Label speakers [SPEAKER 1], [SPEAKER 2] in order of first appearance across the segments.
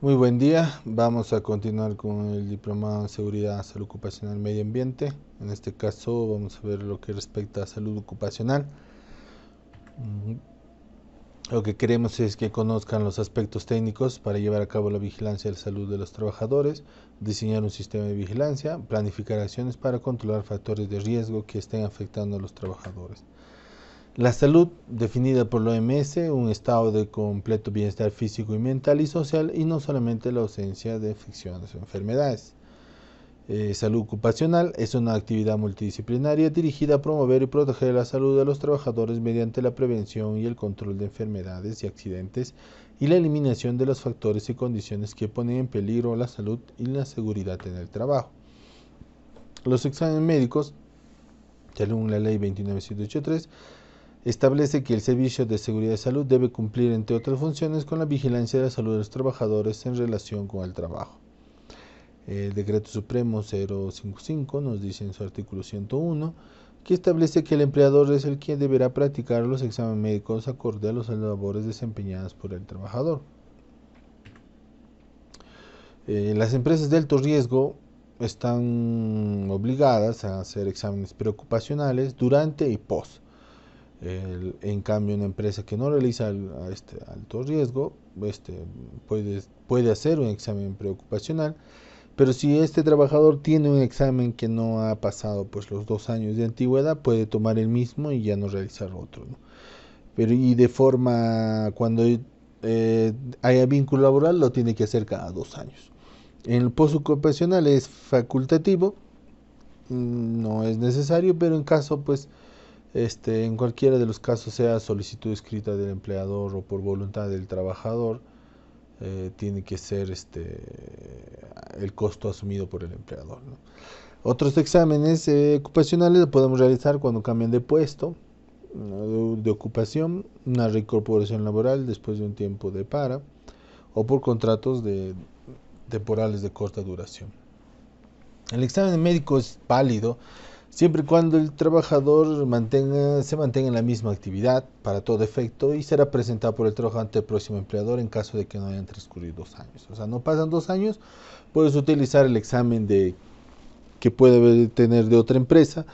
[SPEAKER 1] Muy buen día, vamos a continuar con el Diplomado en Seguridad, Salud Ocupacional y Medio Ambiente. En este caso vamos a ver lo que respecta a salud ocupacional. Lo que queremos es que conozcan los aspectos técnicos para llevar a cabo la vigilancia de la salud de los trabajadores, diseñar un sistema de vigilancia, planificar acciones para controlar factores de riesgo que estén afectando a los trabajadores. La salud, definida por la OMS, un estado de completo bienestar físico y mental y social, y no solamente la ausencia de infecciones o enfermedades. Salud ocupacional es una actividad multidisciplinaria dirigida a promover y proteger la salud de los trabajadores mediante la prevención y el control de enfermedades y accidentes y la eliminación de los factores y condiciones que ponen en peligro la salud y la seguridad en el trabajo. Los exámenes médicos, según la ley 29783, establece que el Servicio de Seguridad y Salud debe cumplir, entre otras funciones, con la vigilancia de la salud de los trabajadores en relación con el trabajo. El Decreto Supremo 055 nos dice en su artículo 101 que establece que el empleador es el quien deberá practicar los exámenes médicos acorde a las labores desempeñadas por el trabajador. Las empresas de alto riesgo están obligadas a hacer exámenes preocupacionales durante y post. En cambio, una empresa que no realiza este alto riesgo puede hacer un examen preocupacional, pero si este trabajador tiene un examen que no ha pasado pues los 2 años de antigüedad, puede tomar el mismo y ya no realizar otro, ¿no? Pero y de forma, cuando haya vínculo laboral, lo tiene que hacer cada 2 años. En el postocupacional es facultativo, no es necesario, pero en caso pues en cualquiera de los casos, sea solicitud escrita del empleador o por voluntad del trabajador, tiene que ser el costo asumido por el empleador, ¿no? Otros exámenes ocupacionales lo podemos realizar cuando cambian de puesto, de ocupación, una reincorporación laboral después de un tiempo de para, o por contratos temporales de corta duración. El examen médico es válido siempre y cuando el trabajador se mantenga en la misma actividad para todo efecto y será presentado por el trabajador ante el próximo empleador en caso de que no hayan transcurrido 2 años. O sea, no pasan 2 años, puedes utilizar el examen que puede tener de otra empresa,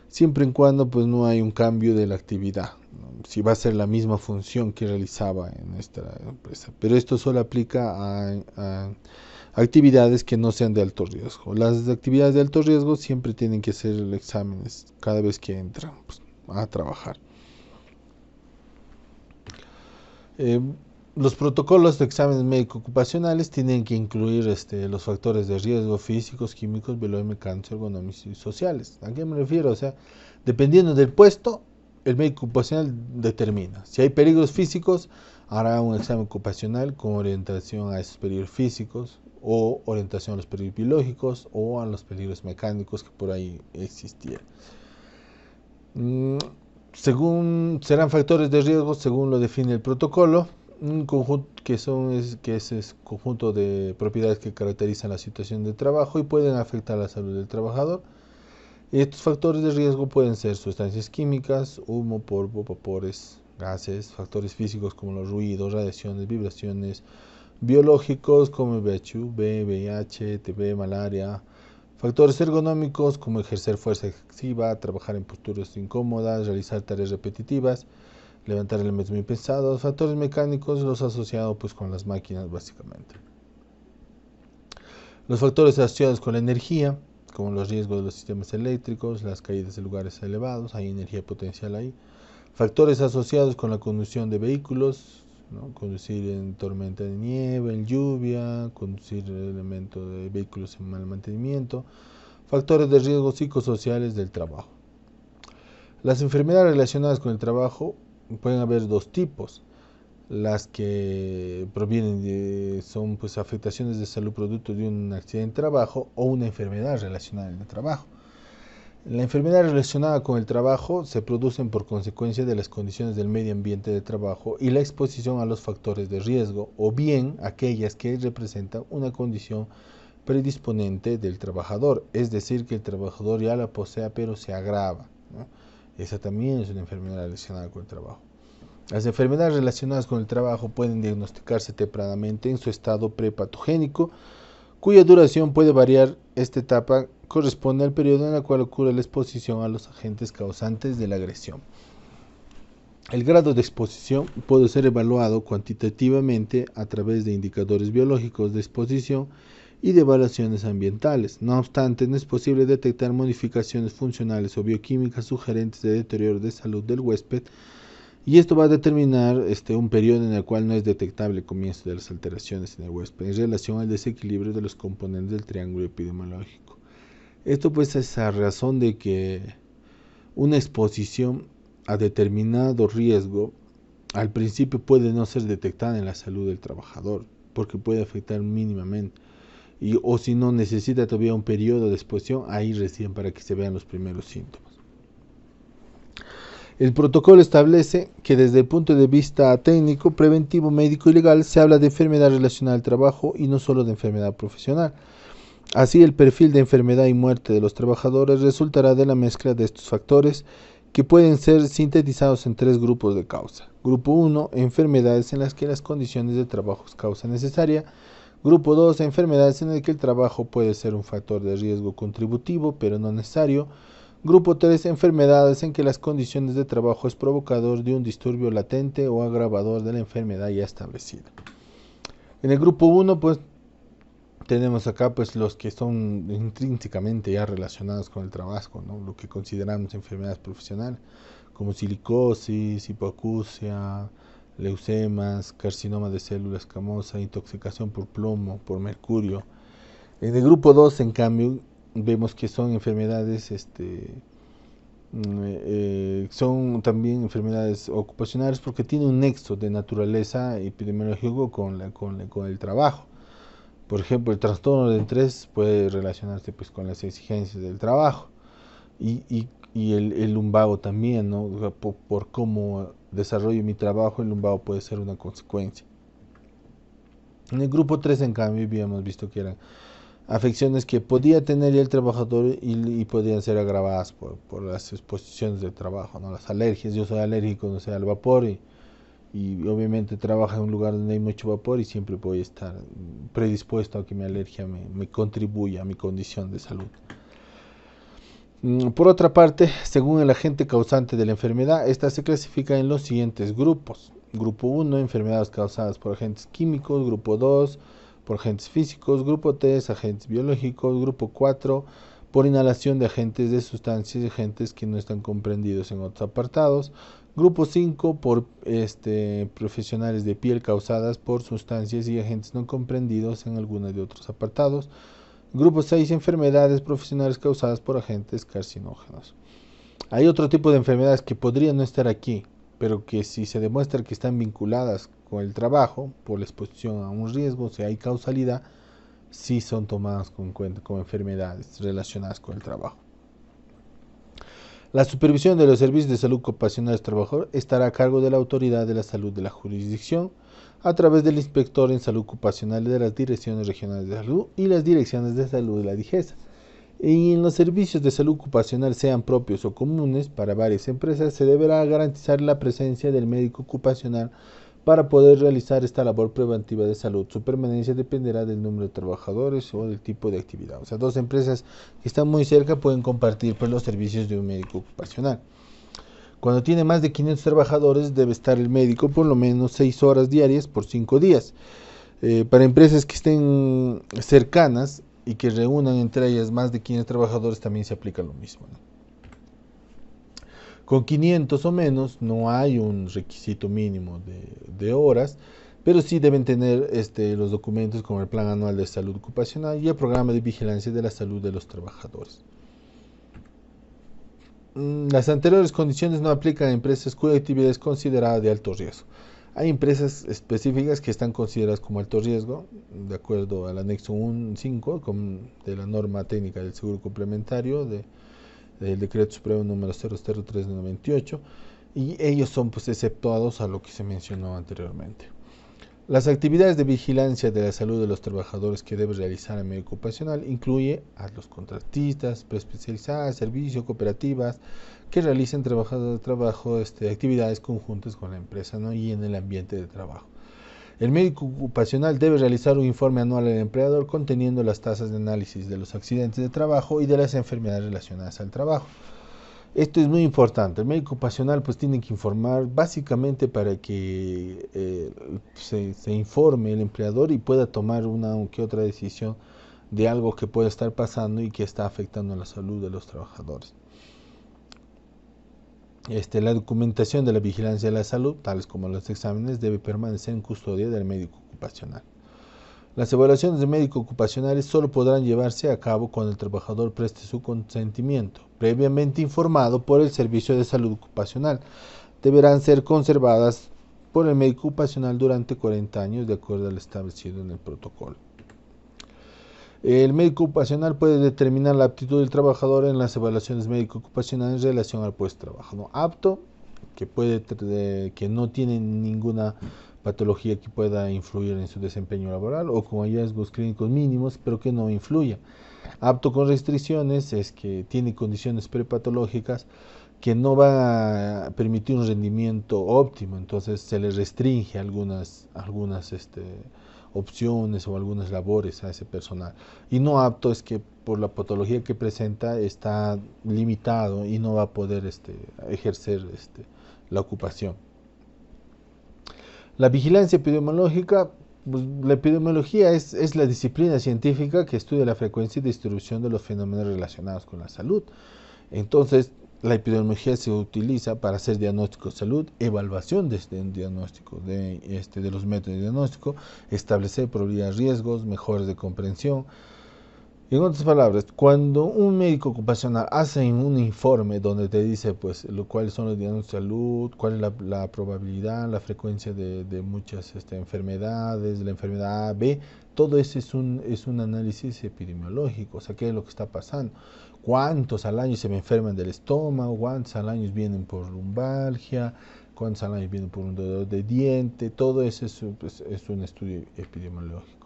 [SPEAKER 1] siempre y cuando pues no hay un cambio de la actividad, ¿no? Si va a ser la misma función que realizaba en esta empresa. Pero esto solo aplica a actividades que no sean de alto riesgo. Las actividades de alto riesgo siempre tienen que hacer exámenes cada vez que entran pues, a trabajar. Eh, los protocolos de exámenes médico-ocupacionales tienen que incluir los factores de riesgo físicos, químicos, biomecánicos, ergonómicos y sociales. ¿A qué me refiero? O sea, dependiendo del puesto, el médico ocupacional determina. Si hay peligros físicos, hará un examen ocupacional con orientación a esos peligros físicos o orientación a los peligros biológicos o a los peligros mecánicos que por ahí existieran. Serán factores de riesgo según lo define el protocolo, un conjunto que es conjunto de propiedades que caracterizan la situación de trabajo y pueden afectar la salud del trabajador. Y estos factores de riesgo pueden ser sustancias químicas, humo, polvo, vapores, gases, factores físicos como los ruidos, radiaciones, vibraciones, biológicos como el VIH, VIH, TB, malaria, factores ergonómicos como ejercer fuerza excesiva, trabajar en posturas incómodas, realizar tareas repetitivas, levantar elementos muy pesados, factores mecánicos, los asociados pues con las máquinas básicamente. Los factores asociados con la energía, como los riesgos de los sistemas eléctricos, las caídas de lugares elevados, hay energía potencial ahí. Factores asociados con la conducción de vehículos, ¿no? Conducir en tormenta de nieve, en lluvia, conducir elementos de vehículos en mal mantenimiento. Factores de riesgo psicosociales del trabajo. Las enfermedades relacionadas con el trabajo pueden haber dos tipos. Las que son pues afectaciones de salud producto de un accidente de trabajo o una enfermedad relacionada en el trabajo. La enfermedad relacionada con el trabajo se producen por consecuencia de las condiciones del medio ambiente de trabajo y la exposición a los factores de riesgo, o bien aquellas que representan una condición predisponente del trabajador, es decir, que el trabajador ya la posea pero se agrava, ¿no? Esa también es una enfermedad relacionada con el trabajo. Las enfermedades relacionadas con el trabajo pueden diagnosticarse tempranamente en su estado prepatogénico, cuya duración puede variar. Esta etapa corresponde al periodo en el cual ocurre la exposición a los agentes causantes de la agresión. El grado de exposición puede ser evaluado cuantitativamente a través de indicadores biológicos de exposición y de evaluaciones ambientales. No obstante, no es posible detectar modificaciones funcionales o bioquímicas sugerentes de deterioro de salud del huésped, y esto va a determinar un periodo en el cual no es detectable el comienzo de las alteraciones en el huésped en relación al desequilibrio de los componentes del triángulo epidemiológico. Esto pues es a razón de que una exposición a determinado riesgo al principio puede no ser detectada en la salud del trabajador, porque puede afectar mínimamente, o si no necesita todavía un periodo de exposición, ahí recién para que se vean los primeros síntomas. El protocolo establece que desde el punto de vista técnico, preventivo, médico y legal se habla de enfermedad relacionada al trabajo y no solo de enfermedad profesional. Así, el perfil de enfermedad y muerte de los trabajadores resultará de la mezcla de estos factores, que pueden ser sintetizados en 3 grupos de causa. Grupo 1, enfermedades en las que las condiciones de trabajo es causa necesaria. Grupo 2, enfermedades en las que el trabajo puede ser un factor de riesgo contributivo, pero no necesario. Grupo 3, enfermedades en que las condiciones de trabajo es provocador de un disturbio latente o agravador de la enfermedad ya establecida. En el grupo 1, pues, tenemos acá pues los que son intrínsecamente ya relacionados con el trabajo, ¿no? Lo que consideramos enfermedades profesionales, como silicosis, hipoacusia, leucemas, carcinoma de célula escamosa, intoxicación por plomo, por mercurio. En el grupo 2, en cambio, vemos que son enfermedades son también enfermedades ocupacionales porque tienen un nexo de naturaleza epidemiológico con el trabajo. Por ejemplo, el trastorno del estrés puede relacionarse pues con las exigencias del trabajo, y el lumbago también, ¿no? Por cómo desarrollo mi trabajo, el lumbago puede ser una consecuencia. En el grupo 3, en cambio, habíamos visto que eran afecciones que podía tener ya el trabajador y podían ser agravadas por las exposiciones del trabajo, ¿no? Las alergias. Yo soy alérgico, no sé, al vapor, y obviamente trabajo en un lugar donde hay mucho vapor y siempre voy a estar predispuesto a que mi alergia me contribuya a mi condición de salud. Por otra parte, según el agente causante de la enfermedad, esta se clasifica en los siguientes grupos. Grupo 1, enfermedades causadas por agentes químicos. Grupo 2, por agentes físicos. Grupo 3, agentes biológicos. Grupo 4, por inhalación de agentes de sustancias y agentes que no están comprendidos en otros apartados. Grupo 5, por profesionales de piel causadas por sustancias y agentes no comprendidos en algunos de otros apartados. Grupo 6, enfermedades profesionales causadas por agentes carcinógenos. Hay otro tipo de enfermedades que podrían no estar aquí, pero que si se demuestra que están vinculadas con el trabajo, por la exposición a un riesgo, si hay causalidad, sí son tomadas en cuenta como enfermedades relacionadas con el trabajo. La supervisión de los servicios de salud ocupacional del trabajador estará a cargo de la autoridad de la salud de la jurisdicción, a través del inspector en salud ocupacional de las direcciones regionales de salud y las direcciones de salud de la DIGESA. Y en los servicios de salud ocupacional, sean propios o comunes para varias empresas, se deberá garantizar la presencia del médico ocupacional para poder realizar esta labor preventiva de salud. Su permanencia dependerá del número de trabajadores o del tipo de actividad. O sea, 2 empresas que están muy cerca pueden compartir pues, los servicios de un médico ocupacional. Cuando tiene más de 500 trabajadores, debe estar el médico por lo menos 6 horas diarias por 5 días. Para empresas que estén cercanas y que reúnan entre ellas más de 500 trabajadores, también se aplica lo mismo, ¿no? Con 500 o menos no hay un requisito mínimo de horas, pero sí deben tener los documentos como el Plan Anual de Salud Ocupacional y el Programa de Vigilancia de la Salud de los Trabajadores. Las anteriores condiciones no aplican a empresas cuya actividad es considerada de alto riesgo. Hay empresas específicas que están consideradas como alto riesgo, de acuerdo al anexo 5 de la norma técnica del seguro complementario del decreto supremo número 003 de 98, y ellos son pues exceptuados a lo que se mencionó anteriormente. Las actividades de vigilancia de la salud de los trabajadores que debe realizar el médico ocupacional incluye a los contratistas, preespecializadas, servicios, cooperativas que realicen actividades conjuntas con la empresa, ¿no? Y en el ambiente de trabajo. El médico ocupacional debe realizar un informe anual al empleador conteniendo las tasas de análisis de los accidentes de trabajo y de las enfermedades relacionadas al trabajo. Esto es muy importante. El médico ocupacional pues tiene que informar básicamente para que se informe el empleador y pueda tomar una que otra decisión de algo que puede estar pasando y que está afectando la salud de los trabajadores. La documentación de la vigilancia de la salud, tales como los exámenes, debe permanecer en custodia del médico ocupacional. Las evaluaciones de médico ocupacionales solo podrán llevarse a cabo cuando el trabajador preste su consentimiento, previamente informado por el Servicio de Salud Ocupacional. Deberán ser conservadas por el médico ocupacional durante 40 años, de acuerdo al establecido en el protocolo. El médico ocupacional puede determinar la aptitud del trabajador en las evaluaciones médico-ocupacionales en relación al puesto de trabajo. ¿No? Apto, que no tiene ninguna patología que pueda influir en su desempeño laboral, o con hallazgos clínicos mínimos, pero que no influya. Apto con restricciones es que tiene condiciones prepatológicas que no va a permitir un rendimiento óptimo, entonces se le restringe algunas opciones o algunas labores a ese personal. Y no apto es que por la patología que presenta está limitado y no va a poder ejercer la ocupación. La vigilancia epidemiológica, pues, la epidemiología es la disciplina científica que estudia la frecuencia y distribución de los fenómenos relacionados con la salud. Entonces, la epidemiología se utiliza para hacer diagnóstico de salud, evaluación de un diagnóstico, de los métodos de diagnóstico, establecer probabilidades de riesgos, mejores de comprensión. En otras palabras, cuando un médico ocupacional hace un informe donde te dice pues cuáles son los diagnósticos de salud, cuál es la probabilidad, la frecuencia de muchas enfermedades, la enfermedad A, B, todo eso es un análisis epidemiológico, o sea, qué es lo que está pasando. ¿Cuántos al año se me enferman del estómago? ¿Cuántos al año vienen por lumbalgia? ¿Cuántos al año vienen por un dolor de diente? Todo eso es un estudio epidemiológico.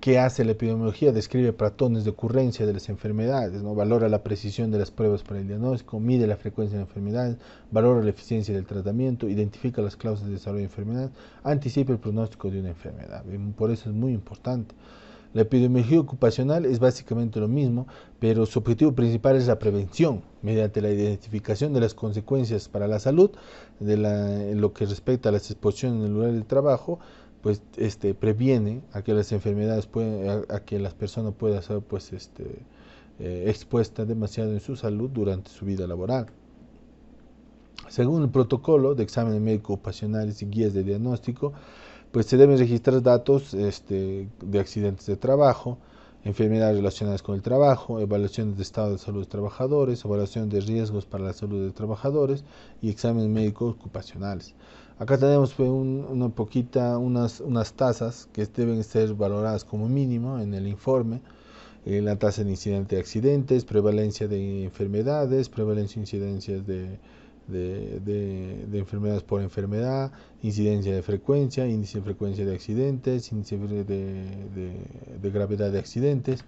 [SPEAKER 1] ¿Qué hace la epidemiología? Describe patrones de ocurrencia de las enfermedades, ¿no? Valora la precisión de las pruebas para el diagnóstico, mide la frecuencia de enfermedades, valora la eficiencia del tratamiento, identifica las causas de desarrollo de enfermedades, anticipa el pronóstico de una enfermedad. Por eso es muy importante. La epidemiología ocupacional es básicamente lo mismo, pero su objetivo principal es la prevención, mediante la identificación de las consecuencias para la salud, en lo que respecta a las exposiciones en el lugar de trabajo, pues previene a que las enfermedades a que las personas puedan ser pues expuestas demasiado en su salud durante su vida laboral. Según el protocolo de exámenes médico ocupacionales y guías de diagnóstico, pues se deben registrar datos de accidentes de trabajo, enfermedades relacionadas con el trabajo, evaluaciones de estado de salud de trabajadores, evaluación de riesgos para la salud de trabajadores y exámenes médicos ocupacionales. Acá tenemos pues, unas tasas que deben ser valoradas como mínimo en el informe. La tasa de incidente de accidentes, prevalencia de enfermedades, prevalencia de incidencias de enfermedades por enfermedad, incidencia de frecuencia, índice de frecuencia de accidentes, índice de gravedad de accidentes.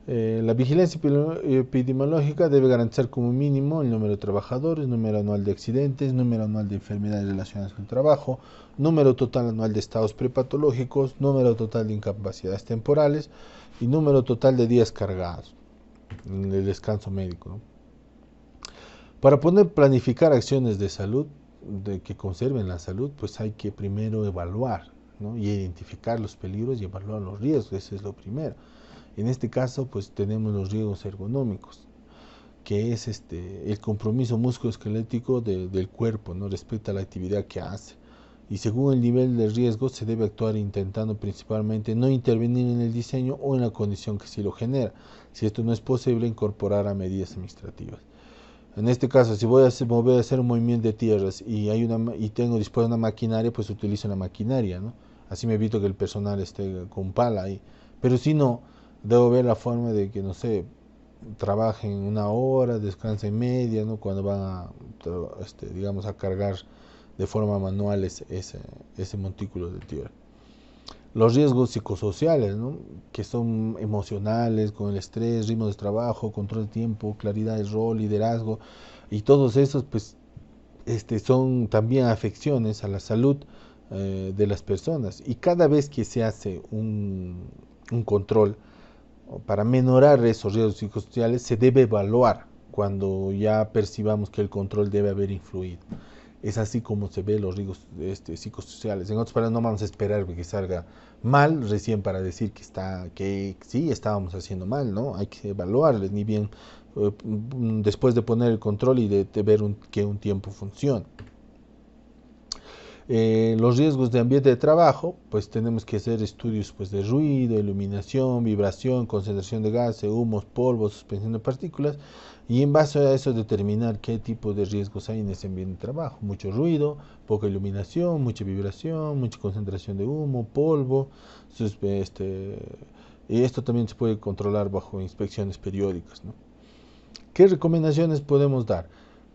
[SPEAKER 1] La vigilancia epidemiológica debe garantizar como mínimo el número de trabajadores, número anual de accidentes, número anual de enfermedades relacionadas con el trabajo, número total anual de estados prepatológicos, número total de incapacidades temporales y número total de días cargados en el descanso médico, ¿no? Para poder planificar acciones de salud, que conserven la salud, pues hay que primero evaluar, ¿no? Y identificar los peligros y evaluar los riesgos, eso es lo primero. En este caso, pues tenemos los riesgos ergonómicos, que es el compromiso musculoesquelético del cuerpo, ¿no? Respecto a la actividad que hace. Y según el nivel de riesgo se debe actuar intentando principalmente no intervenir en el diseño o en la condición que sí lo genera. Si esto no es posible, incorporar a medidas administrativas. En este caso, si voy a hacer un movimiento de tierras y tengo dispuesta una maquinaria, pues utilizo la maquinaria, ¿no? Así me evito que el personal esté con pala ahí. Pero si no, debo ver la forma de que, no sé, trabajen una hora, descansen media, ¿no? Cuando van a, digamos, a cargar de forma manual ese montículo de tierra. Los riesgos psicosociales, ¿no? Que son emocionales, con el estrés, ritmo de trabajo, control de tiempo, claridad de rol, liderazgo, y todos esos pues son también afecciones a la salud de las personas. Y cada vez que se hace un control para menorar esos riesgos psicosociales, se debe evaluar cuando ya percibamos que el control debe haber influido. Es así como se ve los riesgos psicosociales. En otras palabras, no vamos a esperar que salga mal recién para decir que sí estábamos haciendo mal, ¿no? Hay que evaluarles, ni bien después de poner el control y de ver que un tiempo funciona. Los riesgos de ambiente de trabajo, pues tenemos que hacer estudios pues, de ruido, iluminación, vibración, concentración de gases, humos, polvos, suspensión de partículas, y en base a eso determinar qué tipo de riesgos hay en ese ambiente de trabajo. Mucho ruido, poca iluminación, mucha vibración, mucha concentración de humo, polvo, y esto también se puede controlar bajo inspecciones periódicas, ¿no? ¿Qué recomendaciones podemos dar?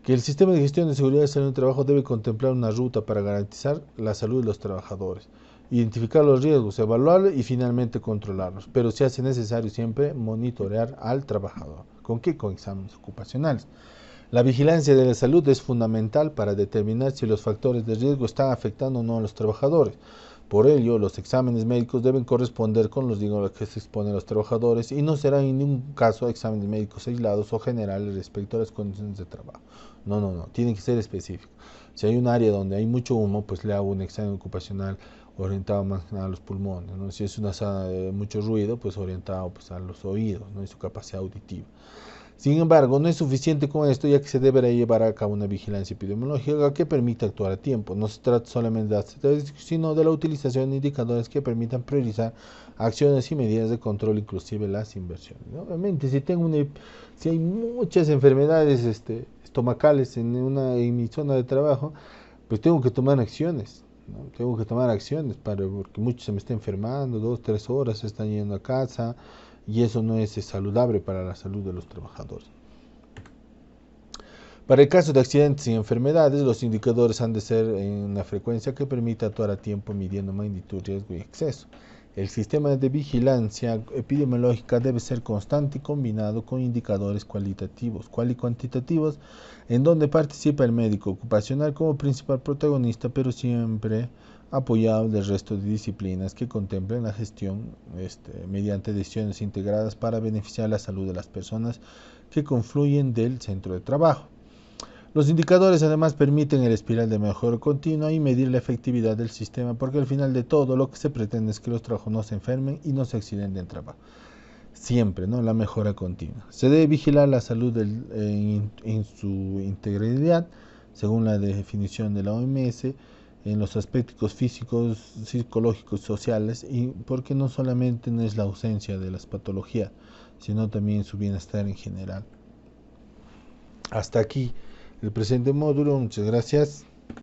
[SPEAKER 1] Que el sistema de gestión de seguridad y salud en el trabajo debe contemplar una ruta para garantizar la salud de los trabajadores, identificar los riesgos, evaluarlos y finalmente controlarlos, pero se hace necesario siempre monitorear al trabajador. ¿Con qué? Con exámenes ocupacionales. La vigilancia de la salud es fundamental para determinar si los factores de riesgo están afectando o no a los trabajadores. Por ello, los exámenes médicos deben corresponder con los riesgos a los que se exponen los trabajadores y no serán en ningún caso exámenes médicos aislados o generales respecto a las condiciones de trabajo. No, tienen que ser específicos. Si hay un área donde hay mucho humo, pues le hago un examen ocupacional orientado más a los pulmones, ¿no? Si es una sala de mucho ruido, pues orientado pues, a los oídos, ¿no? Y su capacidad auditiva. Sin embargo, no es suficiente con esto, ya que se deberá llevar a cabo una vigilancia epidemiológica que permita actuar a tiempo. No se trata solamente de estadísticas, sino de la utilización de indicadores que permitan priorizar acciones y medidas de control, inclusive las inversiones. Obviamente, si hay muchas enfermedades estomacales en mi zona de trabajo, pues tengo que tomar acciones. ¿No? Tengo que tomar acciones porque muchos se me están enfermando, 2, 3 horas se están yendo a casa, y eso no es saludable para la salud de los trabajadores. Para el caso de accidentes y enfermedades, los indicadores han de ser en una frecuencia que permita actuar a tiempo midiendo magnitud, riesgo y exceso. El sistema de vigilancia epidemiológica debe ser constante y combinado con indicadores cualitativos, cual y cuantitativos, en donde participa el médico ocupacional como principal protagonista, pero siempre apoyado del resto de disciplinas que contemplen la gestión mediante decisiones integradas para beneficiar la salud de las personas que confluyen del centro de trabajo. Los indicadores además permiten el espiral de mejora continua y medir la efectividad del sistema, porque al final de todo lo que se pretende es que los trabajos no se enfermen y no se accidenten en trabajo. Siempre, ¿no? La mejora continua. Se debe vigilar la salud en su integridad, según la definición de la OMS, en los aspectos físicos, psicológicos, sociales, y porque no solamente no es la ausencia de las patologías, sino también su bienestar en general. Hasta aquí el presente módulo. Muchas gracias.